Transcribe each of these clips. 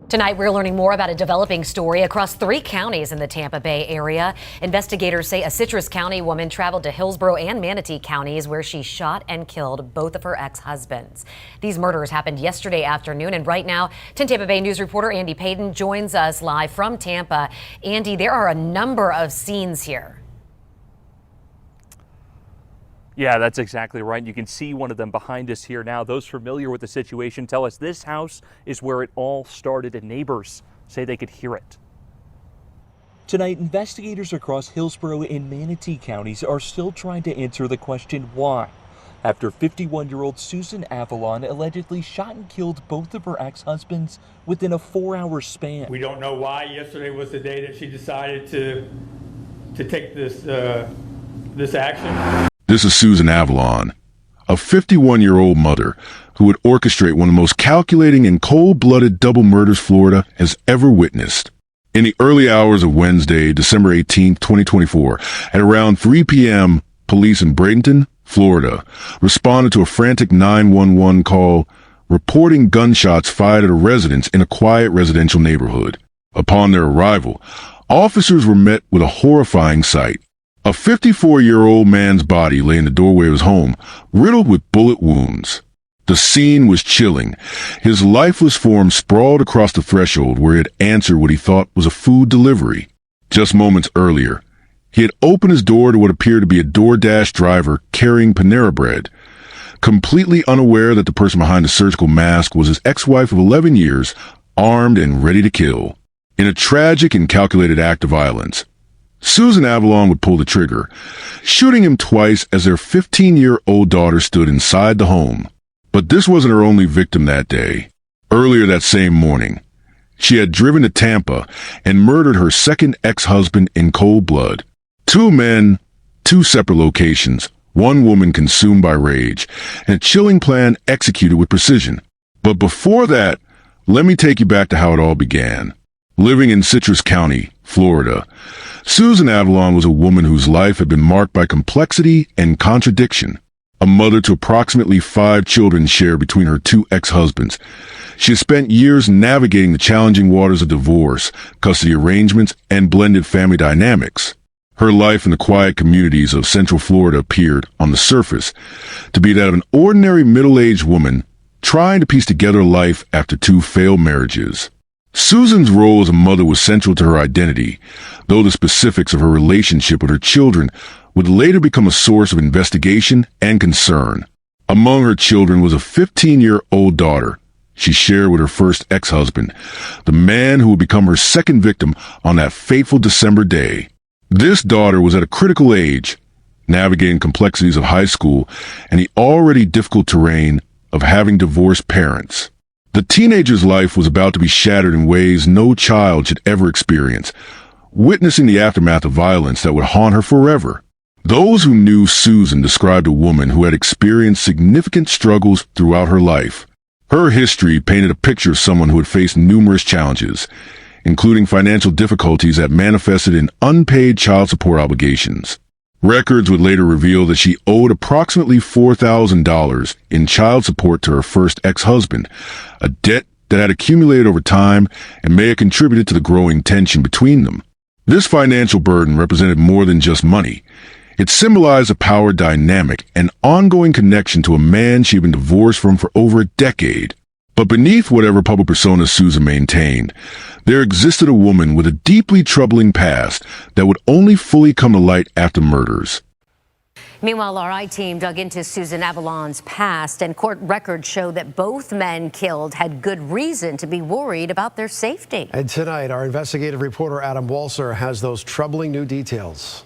Tonight, we're learning more about a developing story across 3 counties in the Tampa Bay area. Investigators say a Citrus County woman traveled to Hillsborough and Manatee counties where she shot and killed both of her ex-husbands. These murders happened yesterday afternoon, and right now, 10 Tampa Bay News reporter Andy Payton joins us live from Tampa. Andy, there are a number of scenes here. Yeah, that's exactly right. You can see one of them behind us here now. Those familiar with the situation tell us this house is where it all started, and neighbors say they could hear it. Tonight, investigators across Hillsborough and Manatee counties are still trying to answer the question why, after 51-year-old Susan Avalon allegedly shot and killed both of her ex-husbands within a 4-hour span. We don't know why yesterday was the day that she decided to take this action. This is Susan Avalon, a 51-year-old mother who would orchestrate one of the most calculating and cold-blooded double murders Florida has ever witnessed. In the early hours of Wednesday, December 18, 2024, at around 3 p.m., police in Bradenton, Florida, responded to a frantic 911 call reporting gunshots fired at a residence in a quiet residential neighborhood. Upon their arrival, officers were met with a horrifying sight. A 54-year-old man's body lay in the doorway of his home, riddled with bullet wounds. The scene was chilling. His lifeless form sprawled across the threshold where he had answered what he thought was a food delivery. Just moments earlier, he had opened his door to what appeared to be a DoorDash driver carrying Panera Bread. Completely unaware that the person behind the surgical mask was his ex-wife of 11 years, armed and ready to kill. In a tragic and calculated act of violence, Susan Avalon would pull the trigger, shooting him twice as their 15-year-old daughter stood inside the home. But this wasn't her only victim that day. Earlier that same morning, she had driven to Tampa and murdered her second ex-husband in cold blood. 2 men, 2 separate locations, 1 woman consumed by rage, and a chilling plan executed with precision. But before that, let me take you back to how it all began. Living in Citrus County, Florida, Susan Avalon was a woman whose life had been marked by complexity and contradiction. A mother to approximately 5 children shared between her 2 ex-husbands, she had spent years navigating the challenging waters of divorce, custody arrangements, and blended family dynamics. Her life in the quiet communities of Central Florida appeared, on the surface, to be that of an ordinary middle-aged woman trying to piece together life after 2 failed marriages. Susan's role as a mother was central to her identity, though the specifics of her relationship with her children would later become a source of investigation and concern. Among her children was a 15-year-old daughter she shared with her first ex-husband, the man who would become her second victim on that fateful December day. This daughter was at a critical age, navigating complexities of high school and the already difficult terrain of having divorced parents. The teenager's life was about to be shattered in ways no child should ever experience, witnessing the aftermath of violence that would haunt her forever. Those who knew Susan described a woman who had experienced significant struggles throughout her life. Her history painted a picture of someone who had faced numerous challenges, including financial difficulties that manifested in unpaid child support obligations. Records would later reveal that she owed approximately $4,000 in child support to her first ex-husband, a debt that had accumulated over time and may have contributed to the growing tension between them. This financial burden represented more than just money. It symbolized a power dynamic, an ongoing connection to a man she had been divorced from for over a decade. But beneath whatever public persona Susan maintained, there existed a woman with a deeply troubling past that would only fully come to light after murders. Meanwhile, our I-team dug into Susan Avalon's past, and court records show that both men killed had good reason to be worried about their safety. And tonight, our investigative reporter Adam Walser has those troubling new details.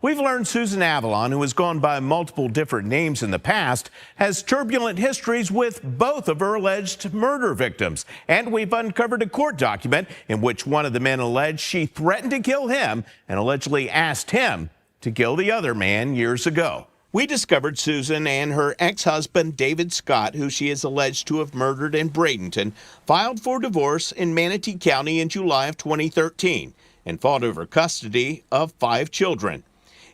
We've learned Susan Avalon, who has gone by multiple different names in the past, has turbulent histories with both of her alleged murder victims. And we've uncovered a court document in which one of the men alleged she threatened to kill him and allegedly asked him to kill the other man years ago. We discovered Susan and her ex-husband, David Scott, who she is alleged to have murdered in Bradenton, filed for divorce in Manatee County in July of 2013 and fought over custody of 5 children.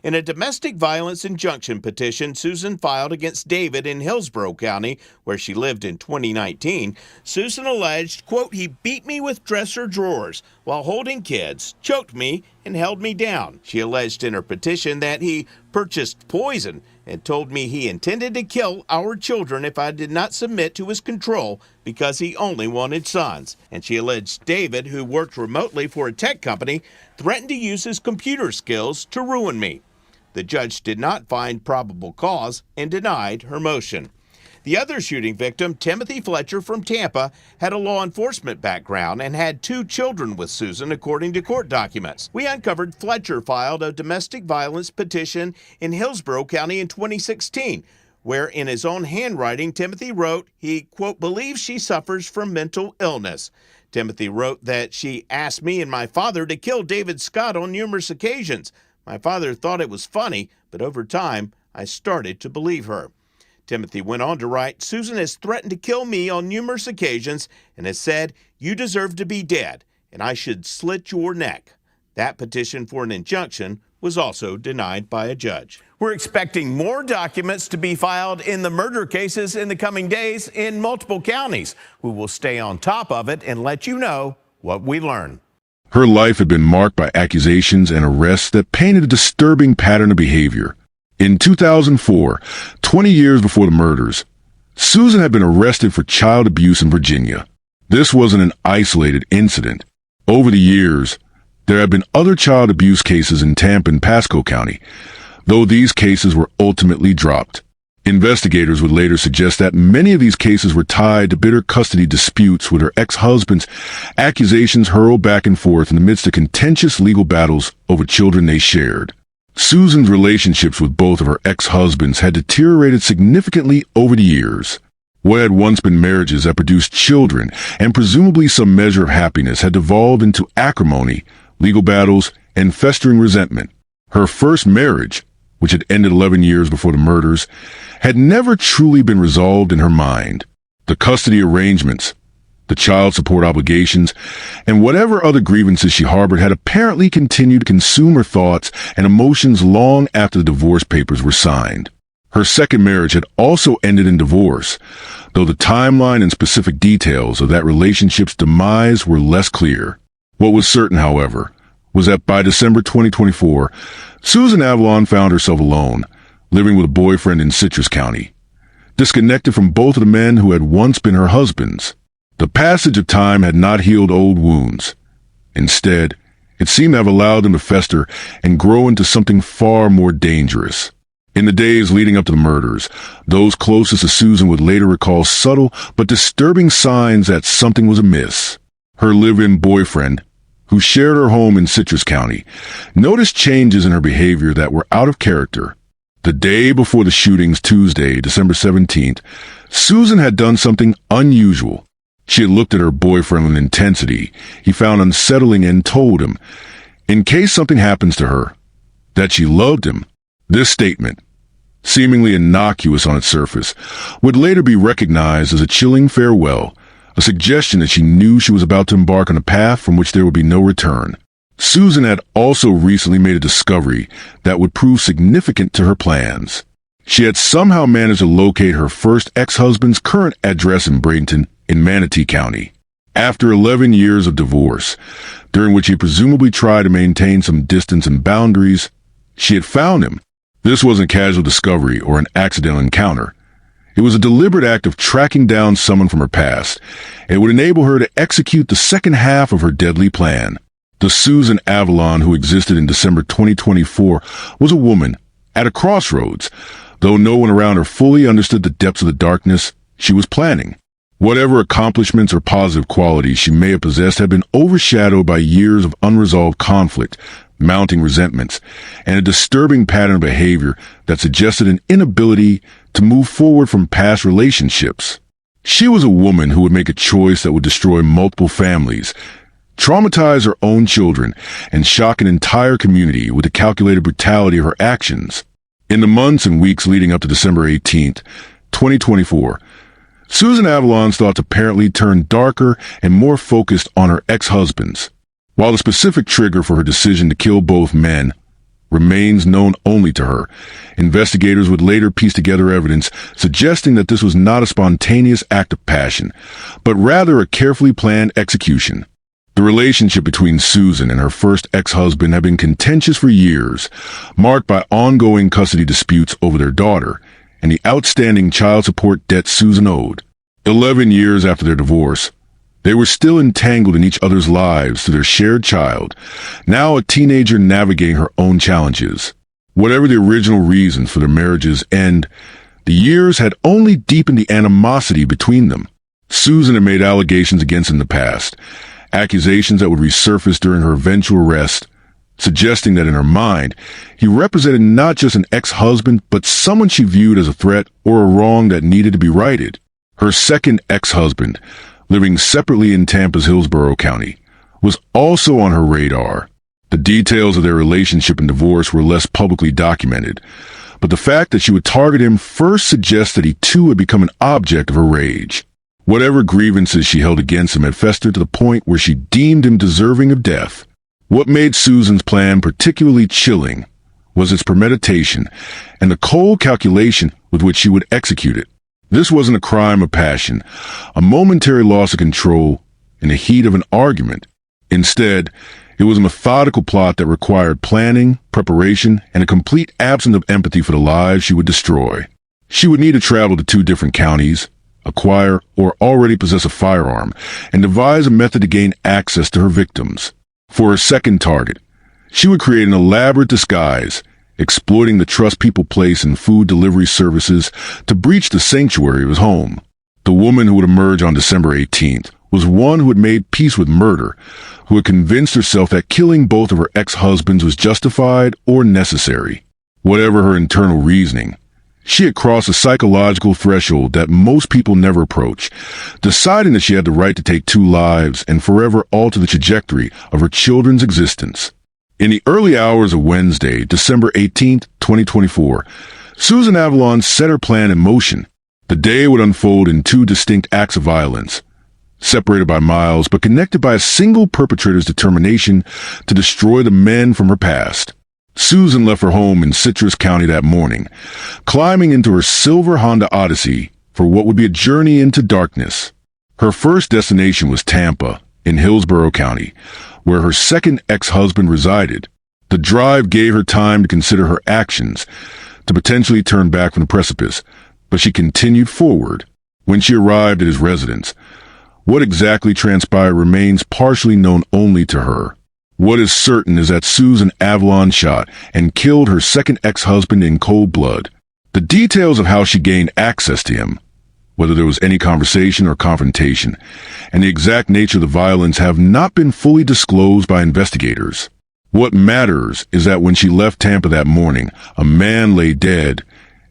In a domestic violence injunction petition Susan filed against David in Hillsborough County, where she lived in 2019, Susan alleged, quote, he beat me with dresser drawers while holding kids, choked me, and held me down. She alleged in her petition that he purchased poison and told me he intended to kill our children if I did not submit to his control because he only wanted sons. And she alleged David, who worked remotely for a tech company, threatened to use his computer skills to ruin me. The judge did not find probable cause and denied her motion. The other shooting victim, Timothy Fletcher from Tampa, had a law enforcement background and had 2 children with Susan, according to court documents. We uncovered Fletcher filed a domestic violence petition in Hillsborough County in 2016, where in his own handwriting, Timothy wrote he, quote, believes she suffers from mental illness. Timothy wrote that she asked me and my father to kill David Scott on numerous occasions. My father thought it was funny, but over time, I started to believe her. Timothy went on to write, Susan has threatened to kill me on numerous occasions and has said, you deserve to be dead, and I should slit your neck. That petition for an injunction was also denied by a judge. We're expecting more documents to be filed in the murder cases in the coming days in multiple counties. We will stay on top of it and let you know what we learn. Her life had been marked by accusations and arrests that painted a disturbing pattern of behavior. In 2004, 20 years before the murders, Susan had been arrested for child abuse in Virginia. This wasn't an isolated incident. Over the years, there have been other child abuse cases in Tampa and Pasco County, though these cases were ultimately dropped. Investigators would later suggest that many of these cases were tied to bitter custody disputes with her ex-husband's accusations hurled back and forth in the midst of contentious legal battles over children they shared. Susan's relationships with both of her ex-husbands had deteriorated significantly over the years. What had once been marriages that produced children and presumably some measure of happiness had devolved into acrimony, legal battles, and festering resentment. Her first marriage, which had ended 11 years before the murders, had never truly been resolved in her mind. The custody arrangements, the child support obligations, and whatever other grievances she harbored had apparently continued to consume her thoughts and emotions long after the divorce papers were signed. Her second marriage had also ended in divorce, though the timeline and specific details of that relationship's demise were less clear. What was certain, however, was that by December 2024, Susan Avalon found herself alone, living with a boyfriend in Citrus County, disconnected from both of the men who had once been her husbands. The passage of time had not healed old wounds. Instead, it seemed to have allowed them to fester and grow into something far more dangerous. In the days leading up to the murders, those closest to Susan would later recall subtle but disturbing signs that something was amiss. Her live-in boyfriend, who shared her home in Citrus County, noticed changes in her behavior that were out of character. The day before the shootings, Tuesday, December 17th, Susan had done something unusual. She had looked at her boyfriend with intensity he found unsettling and told him, in case something happens to her, that she loved him. This statement, seemingly innocuous on its surface, would later be recognized as a chilling farewell, a suggestion that she knew she was about to embark on a path from which there would be no return. Susan had also recently made a discovery that would prove significant to her plans. She had somehow managed to locate her first ex-husband's current address in Bradenton in Manatee County. After 11 years of divorce, during which he presumably tried to maintain some distance and boundaries, she had found him. This wasn't a casual discovery or an accidental encounter. It was a deliberate act of tracking down someone from her past. It would enable her to execute the second half of her deadly plan. The Susan Avalon who existed in December 2024 was a woman at a crossroads, though no one around her fully understood the depths of the darkness she was planning. Whatever accomplishments or positive qualities she may have possessed had been overshadowed by years of unresolved conflict, mounting resentments, and a disturbing pattern of behavior that suggested an inability to move forward from past relationships. She was a woman who would make a choice that would destroy multiple families, traumatize her own children, and shock an entire community with the calculated brutality of her actions. In the months and weeks leading up to December 18th, 2024, Susan Avalon's thoughts apparently turned darker and more focused on her ex-husbands. While the specific trigger for her decision to kill both men remains known only to her. Investigators would later piece together evidence suggesting that this was not a spontaneous act of passion, but rather a carefully planned execution. The relationship between Susan and her first ex-husband had been contentious for years, marked by ongoing custody disputes over their daughter and the outstanding child support debt Susan owed. 11 years after their divorce, they were still entangled in each other's lives through their shared child, now a teenager navigating her own challenges. Whatever the original reasons for their marriage's end, the years had only deepened the animosity between them. Susan had made allegations against him in the past, accusations that would resurface during her eventual arrest, suggesting that in her mind, he represented not just an ex-husband, but someone she viewed as a threat or a wrong that needed to be righted. Her second ex-husband, living separately in Tampa's Hillsborough County, was also on her radar. The details of their relationship and divorce were less publicly documented, but the fact that she would target him first suggests that he too had become an object of her rage. Whatever grievances she held against him had festered to the point where she deemed him deserving of death. What made Susan's plan particularly chilling was its premeditation and the cold calculation with which she would execute it. This wasn't a crime of passion, a momentary loss of control in the heat of an argument. Instead, it was a methodical plot that required planning, preparation, and a complete absence of empathy for the lives she would destroy. She would need to travel to 2 different counties, acquire or already possess a firearm, and devise a method to gain access to her victims. For her second target, she would create an elaborate disguise, exploiting the trust people place in food delivery services to breach the sanctuary of his home. The woman who would emerge on December 18th was one who had made peace with murder, who had convinced herself that killing both of her ex-husbands was justified or necessary. Whatever her internal reasoning, she had crossed a psychological threshold that most people never approach, deciding that she had the right to take 2 lives and forever alter the trajectory of her children's existence. In the early hours of Wednesday, December 18th, 2024, Susan Avalon set her plan in motion. The day would unfold in 2 distinct acts of violence, separated by miles but connected by a single perpetrator's determination to destroy the men from her past. Susan left her home in Citrus County that morning, climbing into her silver Honda Odyssey for what would be a journey into darkness. Her first destination was Tampa, in Hillsborough County, where her second ex-husband resided. The drive gave her time to consider her actions, to potentially turn back from the precipice, but she continued forward. When she arrived at his residence, what exactly transpired remains partially known only to her. What is certain is that Susan Avalon shot and killed her second ex-husband in cold blood. The details of how she gained access to him, whether there was any conversation or confrontation, and the exact nature of the violence have not been fully disclosed by investigators. What matters is that when she left Tampa that morning, a man lay dead,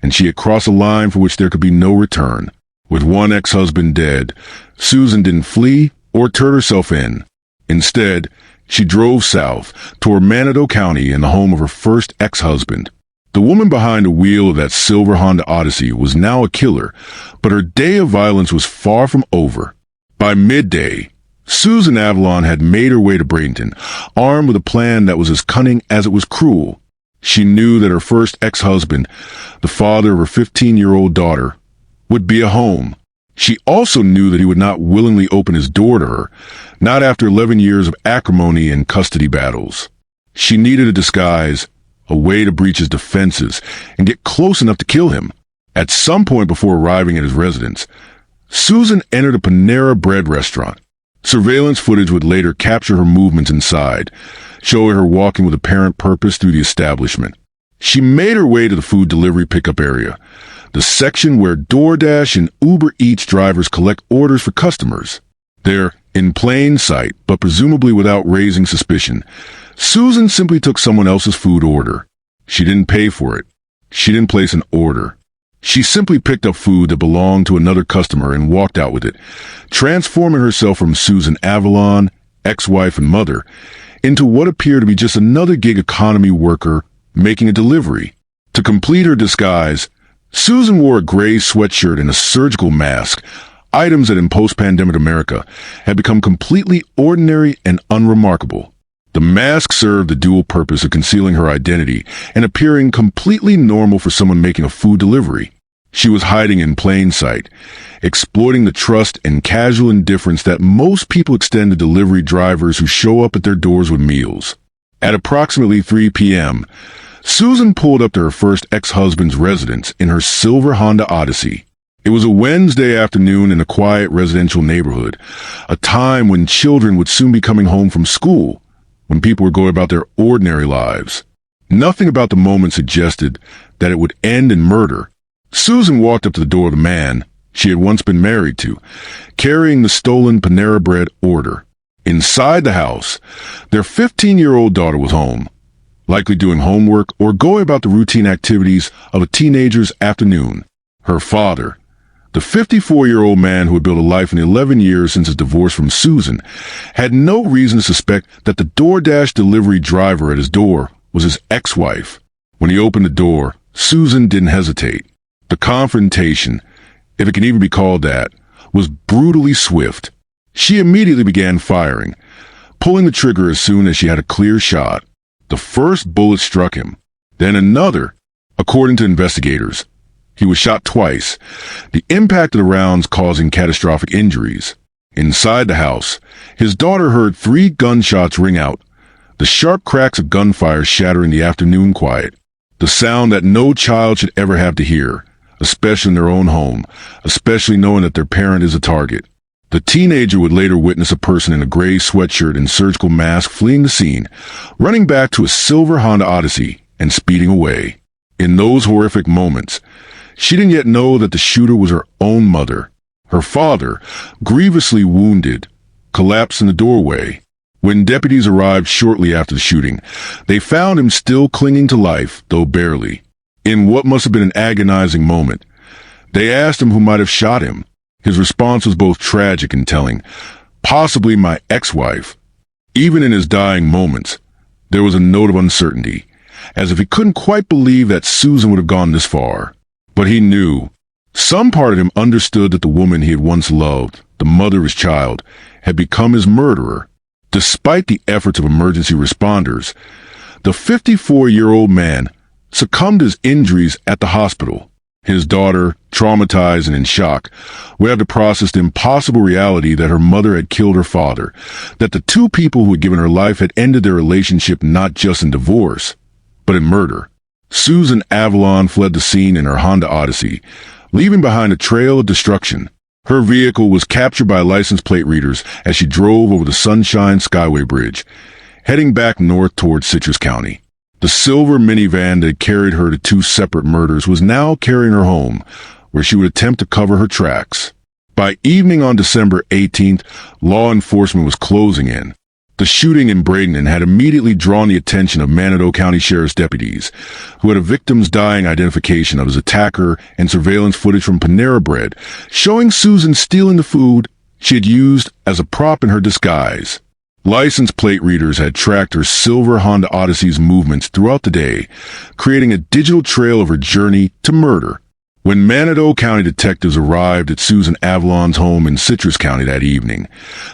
and she had crossed a line for which there could be no return. With one ex-husband dead, Susan didn't flee or turn herself in. Instead, she drove south toward Manatoe County in the home of her first ex-husband. The woman behind the wheel of that silver Honda Odyssey was now a killer, but her day of violence was far from over. By midday, Susan Avalon had made her way to Bradenton, armed with a plan that was as cunning as it was cruel. She knew that her first ex-husband, the father of her 15-year-old daughter, would be at home. She also knew that he would not willingly open his door to her, not after 11 years of acrimony and custody battles. She needed a disguise, a way to breach his defenses and get close enough to kill him. At some point before arriving at his residence, Susan entered a Panera Bread restaurant. Surveillance footage would later capture her movements inside, showing her walking with apparent purpose through the establishment. She made her way to the food delivery pickup area, the section where DoorDash and Uber Eats drivers collect orders for customers. There, in plain sight, but presumably without raising suspicion, Susan simply took someone else's food order. She didn't pay for it. She didn't place an order. She simply picked up food that belonged to another customer and walked out with it, transforming herself from Susan Avalon, ex-wife and mother, into what appeared to be just another gig economy worker making a delivery. To complete her disguise, Susan wore a gray sweatshirt and a surgical mask, items that in post-pandemic America had become completely ordinary and unremarkable. The mask served the dual purpose of concealing her identity and appearing completely normal for someone making a food delivery. She was hiding in plain sight, exploiting the trust and casual indifference that most people extend to delivery drivers who show up at their doors with meals. At approximately 3 p.m., Susan pulled up to her first ex-husband's residence in her silver Honda Odyssey. It was a Wednesday afternoon in a quiet residential neighborhood, a time when children would soon be coming home from school, when people were going about their ordinary lives. Nothing about the moment suggested that it would end in murder. Susan walked up to the door of the man she had once been married to, carrying the stolen Panera Bread order. Inside the house, their 15-year-old daughter was home, likely doing homework or going about the routine activities of a teenager's afternoon. Her father, the 54-year-old man who had built a life in the 11 years since his divorce from Susan, had no reason to suspect that the DoorDash delivery driver at his door was his ex-wife. When he opened the door, Susan didn't hesitate. The confrontation, if it can even be called that, was brutally swift. She immediately began firing, pulling the trigger as soon as she had a clear shot. The first bullet struck him, then another. According to investigators, he was shot twice, the impact of the rounds causing catastrophic injuries. Inside the house, his daughter heard 3 gunshots ring out, the sharp cracks of gunfire shattering the afternoon quiet, the sound that no child should ever have to hear, especially in their own home, especially knowing that their parent is a target. The teenager would later witness a person in a gray sweatshirt and surgical mask fleeing the scene, running back to a silver Honda Odyssey and speeding away. In those horrific moments, she didn't yet know that the shooter was her own mother. Her father, grievously wounded, collapsed in the doorway. When deputies arrived shortly after the shooting, they found him still clinging to life, though barely. In what must have been an agonizing moment, they asked him who might have shot him. His response was both tragic and telling. Possibly my ex-wife. Even in his dying moments, there was a note of uncertainty, as if he couldn't quite believe that Susan would have gone this far. But he knew. Some part of him understood that the woman he had once loved, the mother of his child, had become his murderer. Despite the efforts of emergency responders, the 54-year-old man succumbed to his injuries at the hospital. His daughter, traumatized and in shock, would have to process the impossible reality that her mother had killed her father, that the 2 people who had given her life had ended their relationship not just in divorce, but in murder. Susan Avalon fled the scene in her Honda Odyssey, leaving behind a trail of destruction. Her vehicle was captured by license plate readers as she drove over the Sunshine Skyway Bridge, heading back north towards Citrus County. The silver minivan that had carried her to 2 separate murders was now carrying her home, where she would attempt to cover her tracks. By evening on December 18th, law enforcement was closing in. The shooting in Bradenton had immediately drawn the attention of Manatoe County Sheriff's deputies, who had a victim's dying identification of his attacker and surveillance footage from Panera Bread, showing Susan stealing the food she had used as a prop in her disguise. License plate readers had tracked her silver Honda Odyssey's movements throughout the day, creating a digital trail of her journey to murder. When Manatoe County detectives arrived at Susan Avalon's home in Citrus County that evening,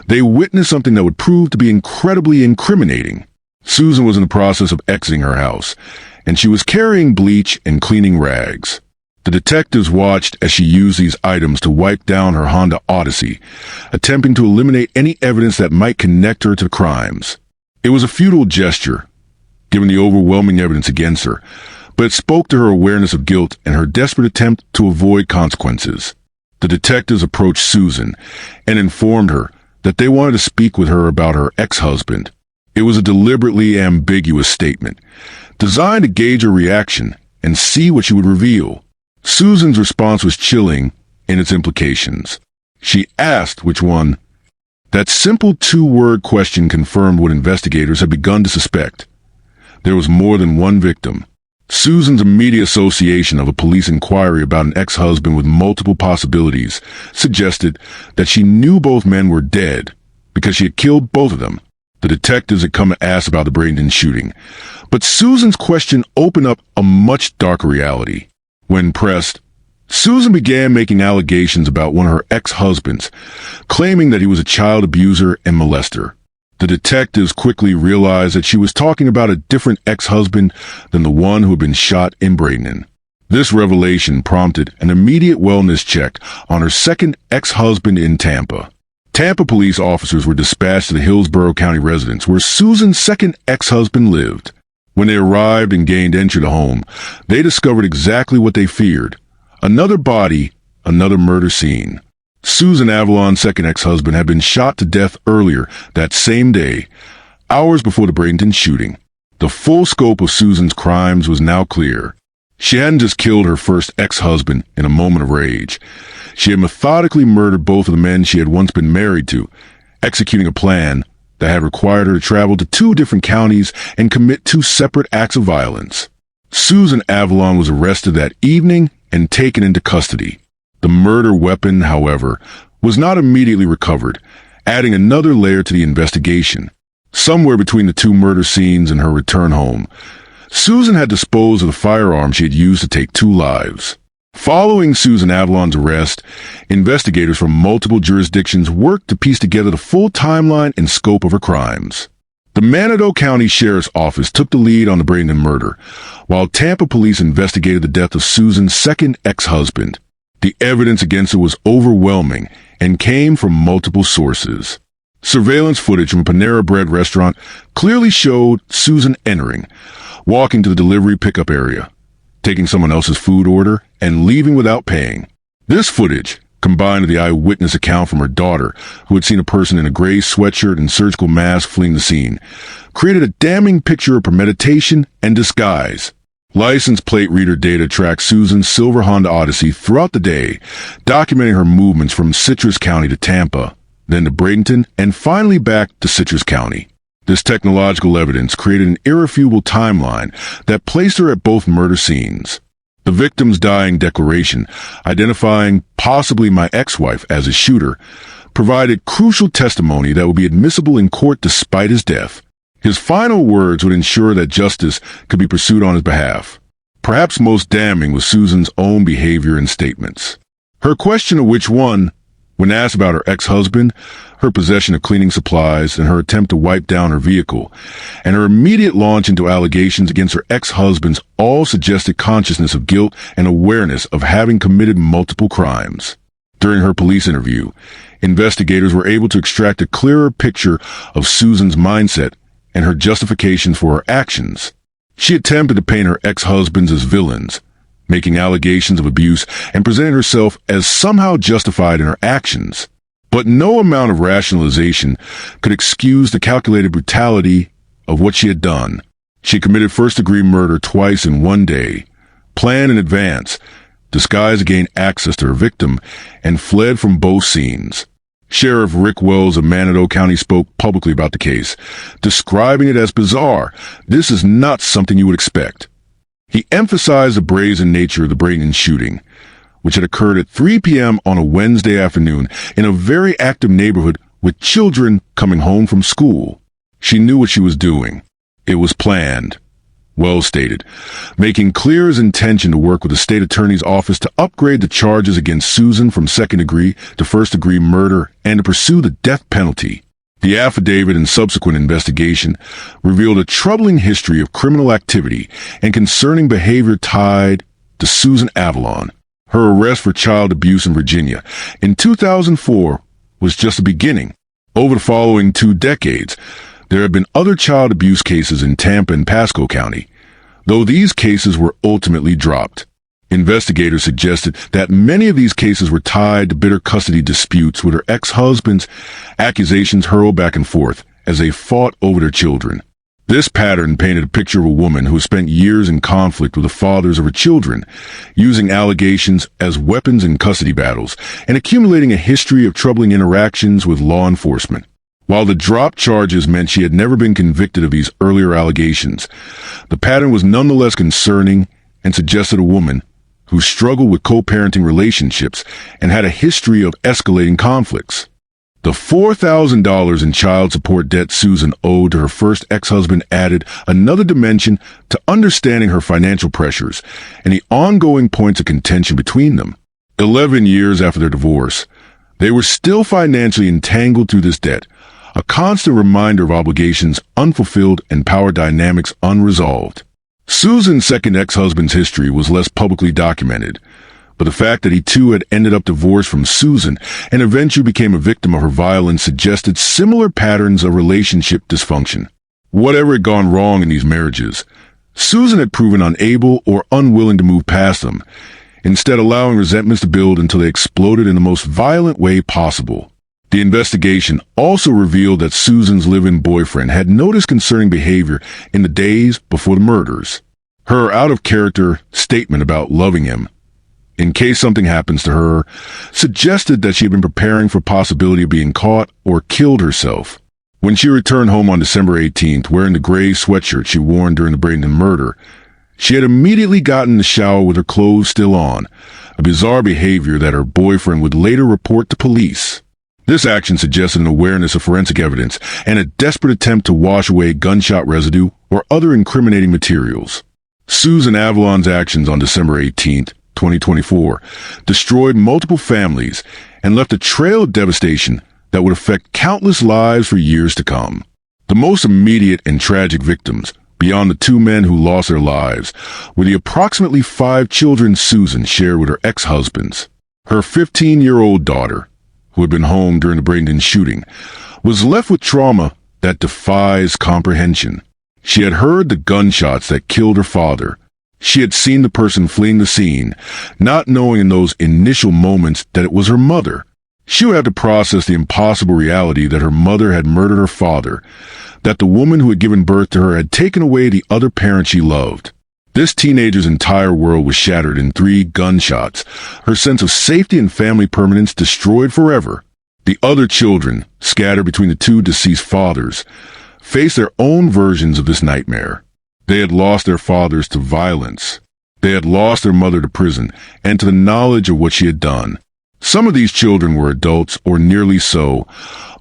they witnessed something that would prove to be incredibly incriminating. Susan was in the process of exiting her house, and she was carrying bleach and cleaning rags. The detectives watched as she used these items to wipe down her Honda Odyssey, attempting to eliminate any evidence that might connect her to the crimes. It was a futile gesture, given the overwhelming evidence against her, but it spoke to her awareness of guilt and her desperate attempt to avoid consequences. The detectives approached Susan and informed her that they wanted to speak with her about her ex-husband. It was a deliberately ambiguous statement, designed to gauge her reaction and see what she would reveal. Susan's response was chilling in its implications. She asked which one. That simple 2-word question confirmed what investigators had begun to suspect. There was more than one victim. Susan's immediate association of a police inquiry about an ex-husband with multiple possibilities suggested that she knew both men were dead because she had killed both of them. The detectives had come to ask about the Bradenton shooting, but Susan's question opened up a much darker reality. When pressed, Susan began making allegations about one of her ex-husbands, claiming that he was a child abuser and molester. The detectives quickly realized that she was talking about a different ex-husband than the one who had been shot in Bradenton. This revelation prompted an immediate wellness check on her second ex-husband in Tampa. Tampa police officers were dispatched to the Hillsborough County residence where Susan's second ex-husband lived. When they arrived and gained entry to the home, they discovered exactly what they feared. Another body, another murder scene. Susan Avalon's second ex-husband had been shot to death earlier that same day, hours before the Bradenton shooting. The full scope of Susan's crimes was now clear. She hadn't just killed her first ex-husband in a moment of rage. She had methodically murdered both of the men she had once been married to, executing a plan that had required her to travel to 2 different counties and commit 2 separate acts of violence. Susan Avalon was arrested that evening and taken into custody. The murder weapon, however, was not immediately recovered, adding another layer to the investigation. Somewhere between the 2 murder scenes and her return home, Susan had disposed of the firearm she had used to take 2 lives. Following Susan Avalon's arrest, investigators from multiple jurisdictions worked to piece together the full timeline and scope of her crimes. The Manatoe County Sheriff's Office took the lead on the Bradenton murder, while Tampa police investigated the death of Susan's second ex-husband. The evidence against her was overwhelming and came from multiple sources. Surveillance footage from a Panera Bread restaurant clearly showed Susan entering, walking to the delivery pickup area, taking someone else's food order, and leaving without paying. This footage, combined with the eyewitness account from her daughter, who had seen a person in a gray sweatshirt and surgical mask fleeing the scene, created a damning picture of premeditation and disguise. License plate reader data tracked Susan's silver Honda Odyssey throughout the day, documenting her movements from Citrus County to Tampa, then to Bradenton, and finally back to Citrus County. This technological evidence created an irrefutable timeline that placed her at both murder scenes. The victim's dying declaration, identifying possibly my ex-wife as a shooter, provided crucial testimony that would be admissible in court despite his death. His final words would ensure that justice could be pursued on his behalf. Perhaps most damning was Susan's own behavior and statements. Her question of which one, when asked about her ex-husband, her possession of cleaning supplies, and her attempt to wipe down her vehicle, and her immediate launch into allegations against her ex-husbands all suggested consciousness of guilt and awareness of having committed multiple crimes. During her police interview, investigators were able to extract a clearer picture of Susan's mindset and her justifications for her actions. She attempted to paint her ex-husbands as villains, making allegations of abuse and presenting herself as somehow justified in her actions. But no amount of rationalization could excuse the calculated brutality of what she had done. She committed first-degree murder twice in one day, planned in advance, disguised to gain access to her victim, and fled from both scenes. Sheriff Rick Wells of Manatoe County spoke publicly about the case, describing it as bizarre. This is not something you would expect. He emphasized the brazen nature of the Bradenton shooting, which had occurred at 3 p.m. on a Wednesday afternoon in a very active neighborhood with children coming home from school. She knew what she was doing. It was planned, Wells stated, making clear his intention to work with the state attorney's office to upgrade the charges against Susan from second-degree to first-degree murder and to pursue the death penalty. The affidavit and subsequent investigation revealed a troubling history of criminal activity and concerning behavior tied to Susan Avalon. Her arrest for child abuse in Virginia in 2004 was just the beginning. Over the following 2 decades, there have been other child abuse cases in Tampa and Pasco County, though these cases were ultimately dropped. Investigators suggested that many of these cases were tied to bitter custody disputes with her ex-husbands, accusations hurled back and forth as they fought over their children. This pattern painted a picture of a woman who spent years in conflict with the fathers of her children, using allegations as weapons in custody battles and accumulating a history of troubling interactions with law enforcement. While the dropped charges meant she had never been convicted of these earlier allegations, the pattern was nonetheless concerning and suggested a woman who struggled with co-parenting relationships and had a history of escalating conflicts. The $4,000 in child support debt Susan owed to her first ex-husband added another dimension to understanding her financial pressures and the ongoing points of contention between them. 11 years after their divorce, they were still financially entangled through this debt, a constant reminder of obligations unfulfilled and power dynamics unresolved. Susan's second ex-husband's history was less publicly documented, but the fact that he too had ended up divorced from Susan and eventually became a victim of her violence suggested similar patterns of relationship dysfunction. Whatever had gone wrong in these marriages, Susan had proven unable or unwilling to move past them, instead allowing resentments to build until they exploded in the most violent way possible. The investigation also revealed that Susan's live-in boyfriend had noticed concerning behavior in the days before the murders. Her out-of-character statement about loving him, in case something happens to her, suggested that she had been preparing for possibility of being caught or killed herself. When she returned home on December 18th, wearing the gray sweatshirt she wore during the Bradenton murder, she had immediately gotten in the shower with her clothes still on, a bizarre behavior that her boyfriend would later report to police. This action suggested an awareness of forensic evidence and a desperate attempt to wash away gunshot residue or other incriminating materials. Susan Avalon's actions on December 18th, 2024, destroyed multiple families and left a trail of devastation that would affect countless lives for years to come. The most immediate and tragic victims, beyond the two men who lost their lives, were the approximately 5 children Susan shared with her ex-husbands. Her 15-year-old daughter, who had been home during the Bradenton shooting, was left with trauma that defies comprehension. She had heard the gunshots that killed her father. She had seen the person fleeing the scene, not knowing in those initial moments that it was her mother. She would have to process the impossible reality that her mother had murdered her father, that the woman who had given birth to her had taken away the other parent she loved. This teenager's entire world was shattered in 3 gunshots, her sense of safety and family permanence destroyed forever. The other children, scattered between the 2 deceased fathers, faced their own versions of this nightmare. They had lost their fathers to violence. They had lost their mother to prison and to the knowledge of what she had done. Some of these children were adults, or nearly so,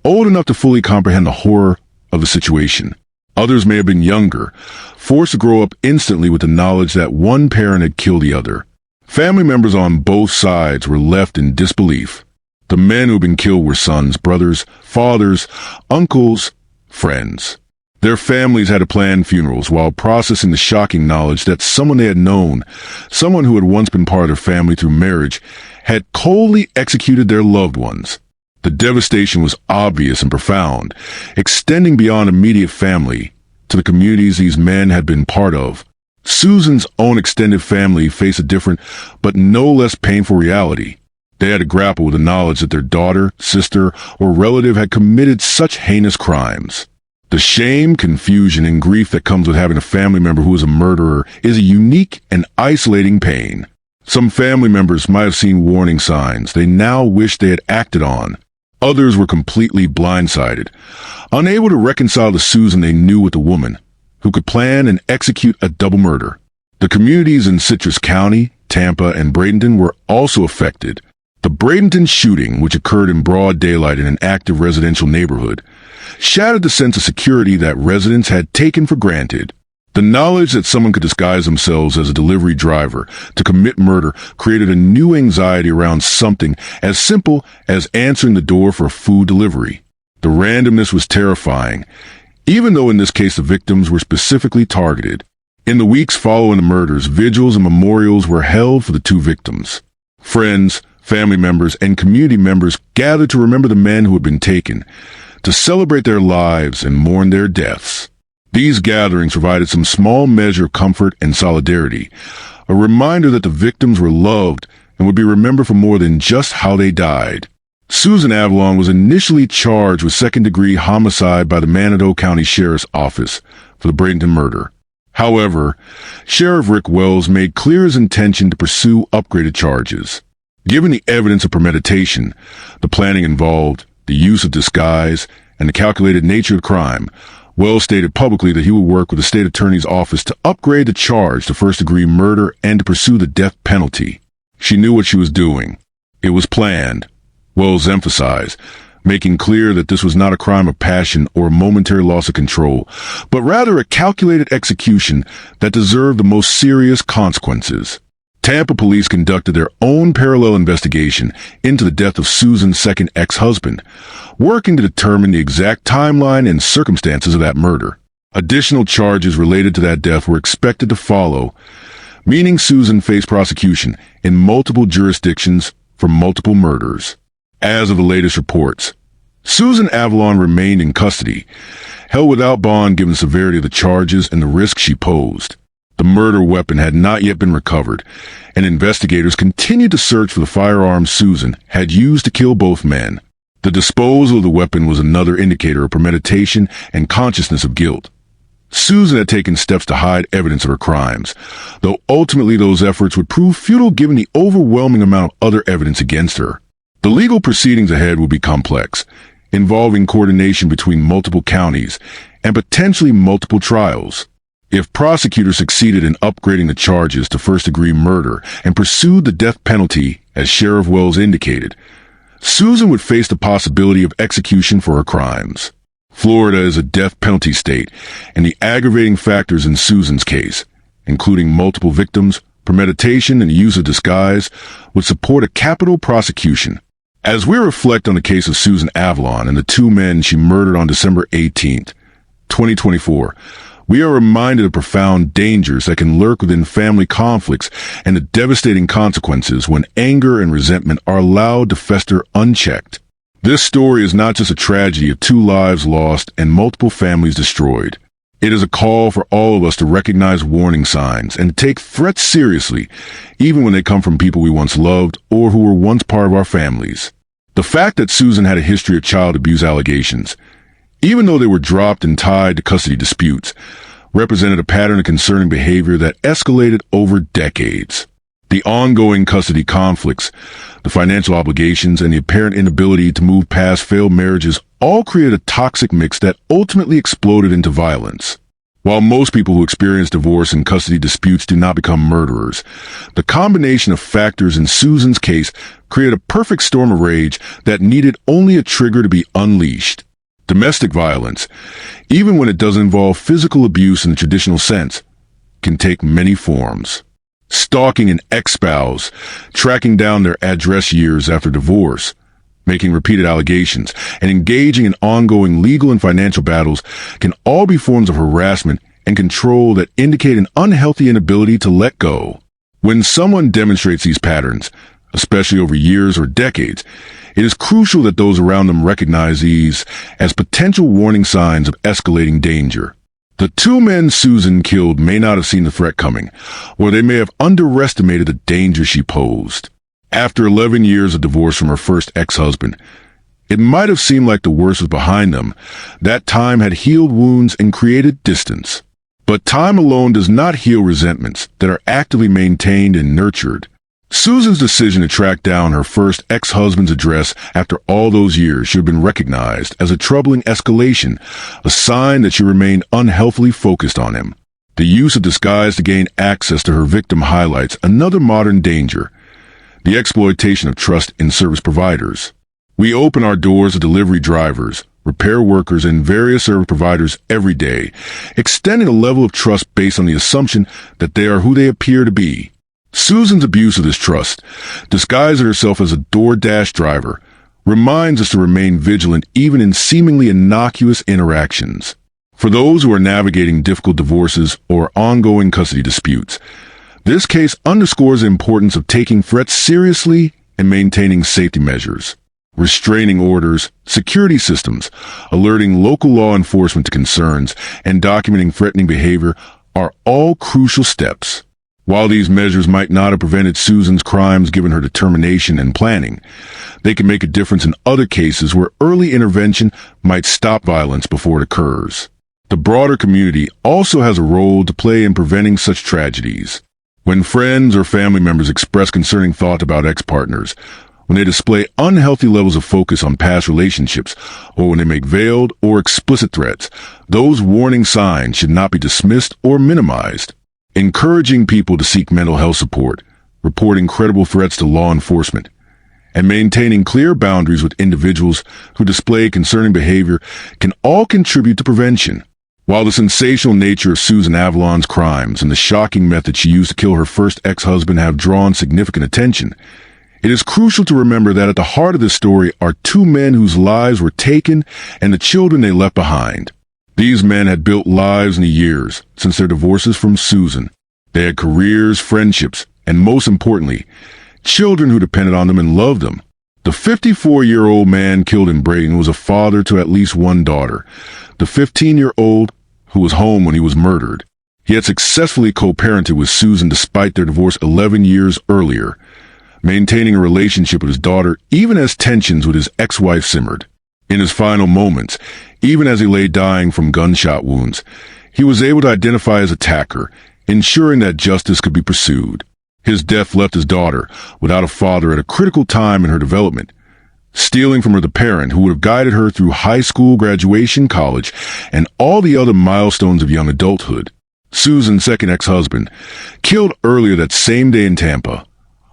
old enough to fully comprehend the horror of the situation. Others may have been younger, forced to grow up instantly with the knowledge that one parent had killed the other. Family members on both sides were left in disbelief. The men who had been killed were sons, brothers, fathers, uncles, friends. Their families had to plan funerals while processing the shocking knowledge that someone they had known, someone who had once been part of their family through marriage, had coldly executed their loved ones. The devastation was obvious and profound, extending beyond immediate family to the communities these men had been part of. Susan's own extended family faced a different, but no less painful reality. They had to grapple with the knowledge that their daughter, sister, or relative had committed such heinous crimes. The shame, confusion, and grief that comes with having a family member who is a murderer is a unique and isolating pain. Some family members might have seen warning signs they now wish they had acted on. Others were completely blindsided, unable to reconcile the Susan they knew with the woman who could plan and execute a double murder. The communities in Citrus County, Tampa, and Bradenton were also affected. The Bradenton shooting, which occurred in broad daylight in an active residential neighborhood, shattered the sense of security that residents had taken for granted. The knowledge that someone could disguise themselves as a delivery driver to commit murder created a new anxiety around something as simple as answering the door for a food delivery. The randomness was terrifying, even though in this case the victims were specifically targeted. In the weeks following the murders, vigils and memorials were held for the 2 victims. Friends, family members, and community members gathered to remember the men who had been taken, to celebrate their lives and mourn their deaths. These gatherings provided some small measure of comfort and solidarity, a reminder that the victims were loved and would be remembered for more than just how they died. Susan Avalon was initially charged with second-degree homicide by the Manatoe County Sheriff's Office for the Bradenton murder. However, Sheriff Rick Wells made clear his intention to pursue upgraded charges. Given the evidence of premeditation, the planning involved, the use of disguise, and the calculated nature of the crime, Wells stated publicly that he would work with the state attorney's office to upgrade the charge to first-degree murder and to pursue the death penalty. She knew what she was doing. It was planned, Wells emphasized, making clear that this was not a crime of passion or a momentary loss of control, but rather a calculated execution that deserved the most serious consequences. Tampa police conducted their own parallel investigation into the death of Susan's second ex-husband, working to determine the exact timeline and circumstances of that murder. Additional charges related to that death were expected to follow, meaning Susan faced prosecution in multiple jurisdictions for multiple murders. As of the latest reports, Susan Avalon remained in custody, held without bond given the severity of the charges and the risk she posed. The murder weapon had not yet been recovered, and investigators continued to search for the firearm Susan had used to kill both men. The disposal of the weapon was another indicator of premeditation and consciousness of guilt. Susan had taken steps to hide evidence of her crimes, though ultimately those efforts would prove futile given the overwhelming amount of other evidence against her. The legal proceedings ahead would be complex, involving coordination between multiple counties and potentially multiple trials. If prosecutors succeeded in upgrading the charges to first-degree murder and pursued the death penalty, as Sheriff Wells indicated, Susan would face the possibility of execution for her crimes. Florida is a death penalty state, and the aggravating factors in Susan's case, including multiple victims, premeditation, and the use of disguise, would support a capital prosecution. As we reflect on the case of Susan Avalon and the two men she murdered on December 18, 2024, we are reminded of profound dangers that can lurk within family conflicts and the devastating consequences when anger and resentment are allowed to fester unchecked. This story is not just a tragedy of two lives lost and multiple families destroyed. It is a call for all of us to recognize warning signs and take threats seriously, even when they come from people we once loved or who were once part of our families. The fact that Susan had a history of child abuse allegations, even though they were dropped and tied to custody disputes, represented a pattern of concerning behavior that escalated over decades. The ongoing custody conflicts, the financial obligations, and the apparent inability to move past failed marriages all created a toxic mix that ultimately exploded into violence. While most people who experience divorce and custody disputes do not become murderers, the combination of factors in Susan's case created a perfect storm of rage that needed only a trigger to be unleashed. Domestic violence, even when it doesn't involve physical abuse in the traditional sense, can take many forms. Stalking an ex-spouse, tracking down their address years after divorce, making repeated allegations, and engaging in ongoing legal and financial battles can all be forms of harassment and control that indicate an unhealthy inability to let go. When someone demonstrates these patterns, especially over years or decades, it is crucial that those around them recognize these as potential warning signs of escalating danger. The two men Susan killed may not have seen the threat coming, or they may have underestimated the danger she posed. After 11 years of divorce from her first ex-husband, it might have seemed like the worst was behind them. That time had healed wounds and created distance. But time alone does not heal resentments that are actively maintained and nurtured. Susan's decision to track down her first ex-husband's address after all those years should have been recognized as a troubling escalation, a sign that she remained unhealthily focused on him. The use of disguise to gain access to her victim highlights another modern danger, the exploitation of trust in service providers. We open our doors to delivery drivers, repair workers, and various service providers every day, extending a level of trust based on the assumption that they are who they appear to be. Susan's abuse of this trust, disguising herself as a DoorDash driver, reminds us to remain vigilant even in seemingly innocuous interactions. For those who are navigating difficult divorces or ongoing custody disputes, this case underscores the importance of taking threats seriously and maintaining safety measures. Restraining orders, security systems, alerting local law enforcement to concerns, and documenting threatening behavior are all crucial steps. While these measures might not have prevented Susan's crimes given her determination and planning, they can make a difference in other cases where early intervention might stop violence before it occurs. The broader community also has a role to play in preventing such tragedies. When friends or family members express concerning thoughts about ex-partners, when they display unhealthy levels of focus on past relationships, or when they make veiled or explicit threats, those warning signs should not be dismissed or minimized. Encouraging people to seek mental health support, reporting credible threats to law enforcement, and maintaining clear boundaries with individuals who display concerning behavior can all contribute to prevention. While the sensational nature of Susan Avalon's crimes and the shocking method she used to kill her first ex-husband have drawn significant attention, it is crucial to remember that at the heart of this story are two men whose lives were taken and the children they left behind. These men had built lives in the years since their divorces from Susan. They had careers, friendships, and most importantly, children who depended on them and loved them. The 54-year-old man killed in Bradenton was a father to at least one daughter. The 15-year-old, who was home when he was murdered. He had successfully co-parented with Susan despite their divorce 11 years earlier, maintaining a relationship with his daughter even as tensions with his ex-wife simmered. In his final moments, even as he lay dying from gunshot wounds, he was able to identify his attacker, ensuring that justice could be pursued. His death left his daughter without a father at a critical time in her development, stealing from her the parent who would have guided her through high school, graduation, college, and all the other milestones of young adulthood. Susan's second ex-husband, killed earlier that same day in Tampa,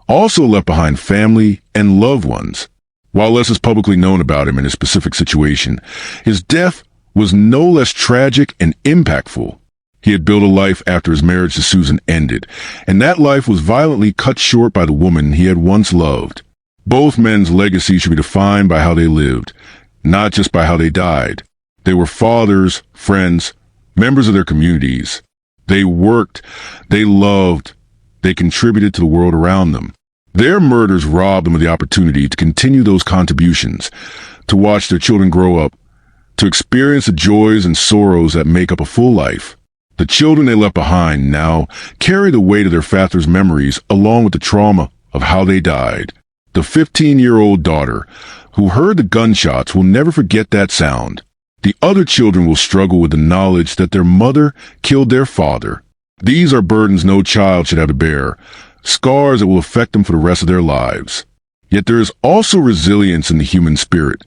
also left behind family and loved ones. While less is publicly known about him in his specific situation, his death was no less tragic and impactful. He had built a life after his marriage to Susan ended, and that life was violently cut short by the woman he had once loved. Both men's legacy should be defined by how they lived, not just by how they died. They were fathers, friends, members of their communities. They worked, they loved, they contributed to the world around them. Their murders robbed them of the opportunity to continue those contributions, to watch their children grow up, to experience the joys and sorrows that make up a full life. The children they left behind now carry the weight of their father's memories along with the trauma of how they died. The 15-year-old daughter, who heard the gunshots, will never forget that sound. The other children will struggle with the knowledge that their mother killed their father. These are burdens no child should have to bear, scars that will affect them for the rest of their lives. Yet there is also resilience in the human spirit,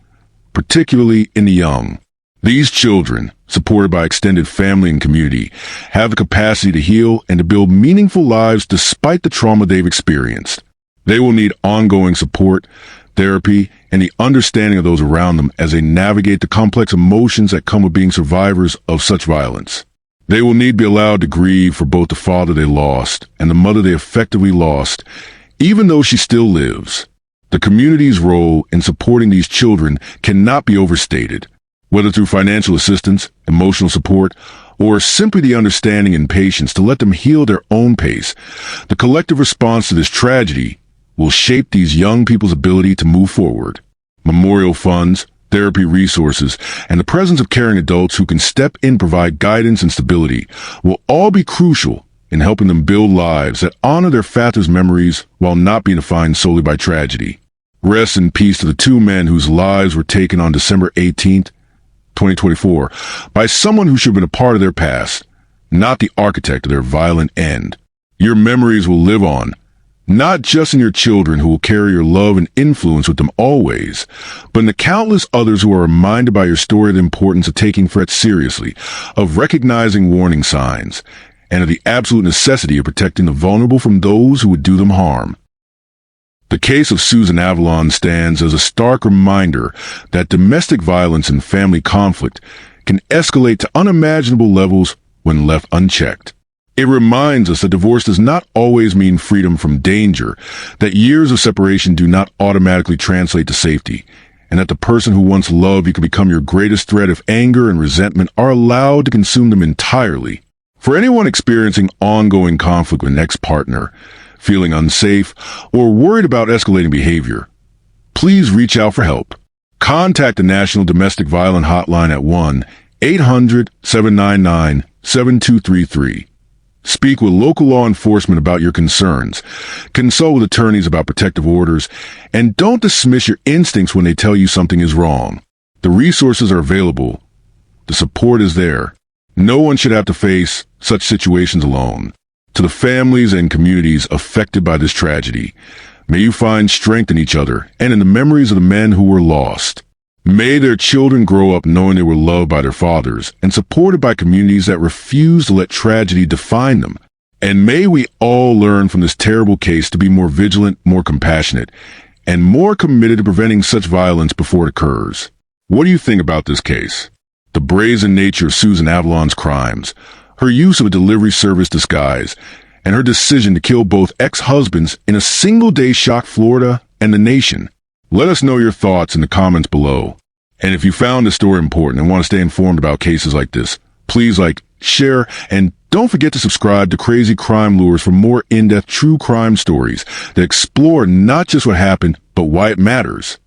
particularly in the young. These children, supported by extended family and community, have the capacity to heal and to build meaningful lives despite the trauma they've experienced. They will need ongoing support, therapy, and the understanding of those around them as they navigate the complex emotions that come with being survivors of such violence. They will need to be allowed to grieve for both the father they lost and the mother they effectively lost, even though she still lives. The community's role in supporting these children cannot be overstated. Whether through financial assistance, emotional support, or simply the understanding and patience to let them heal their own pace, the collective response to this tragedy will shape these young people's ability to move forward. Memorial funds, therapy resources, and the presence of caring adults who can step in and provide guidance and stability will all be crucial in helping them build lives that honor their father's memories while not being defined solely by tragedy. Rest in peace to the two men whose lives were taken on December 18th, 2024, by someone who should have been a part of their past, not the architect of their violent end. Your memories will live on, not just in your children who will carry your love and influence with them always, but in the countless others who are reminded by your story of the importance of taking threats seriously, of recognizing warning signs, and of the absolute necessity of protecting the vulnerable from those who would do them harm. The case of Susan Avalon stands as a stark reminder that domestic violence and family conflict can escalate to unimaginable levels when left unchecked. It reminds us that divorce does not always mean freedom from danger, that years of separation do not automatically translate to safety, and that the person who once loved you can become your greatest threat if anger and resentment are allowed to consume them entirely. For anyone experiencing ongoing conflict with an ex-partner, feeling unsafe, or worried about escalating behavior, please reach out for help. Contact the National Domestic Violence Hotline at 1-800-799-7233. Speak with local law enforcement about your concerns, consult with attorneys about protective orders, and don't dismiss your instincts when they tell you something is wrong. The resources are available. The support is there. No one should have to face such situations alone. To the families and communities affected by this tragedy, may you find strength in each other and in the memories of the men who were lost. May their children grow up knowing they were loved by their fathers and supported by communities that refuse to let tragedy define them. And may we all learn from this terrible case to be more vigilant, more compassionate, and more committed to preventing such violence before it occurs. What do you think about this case? The brazen nature of Susan Avalon's crimes, her use of a delivery service disguise, and her decision to kill both ex-husbands in a single day shocked Florida and the nation. Let us know your thoughts in the comments below. And if you found this story important and want to stay informed about cases like this, please like, share, and don't forget to subscribe to Crazy Crime Lures for more in-depth true crime stories that explore not just what happened, but why it matters.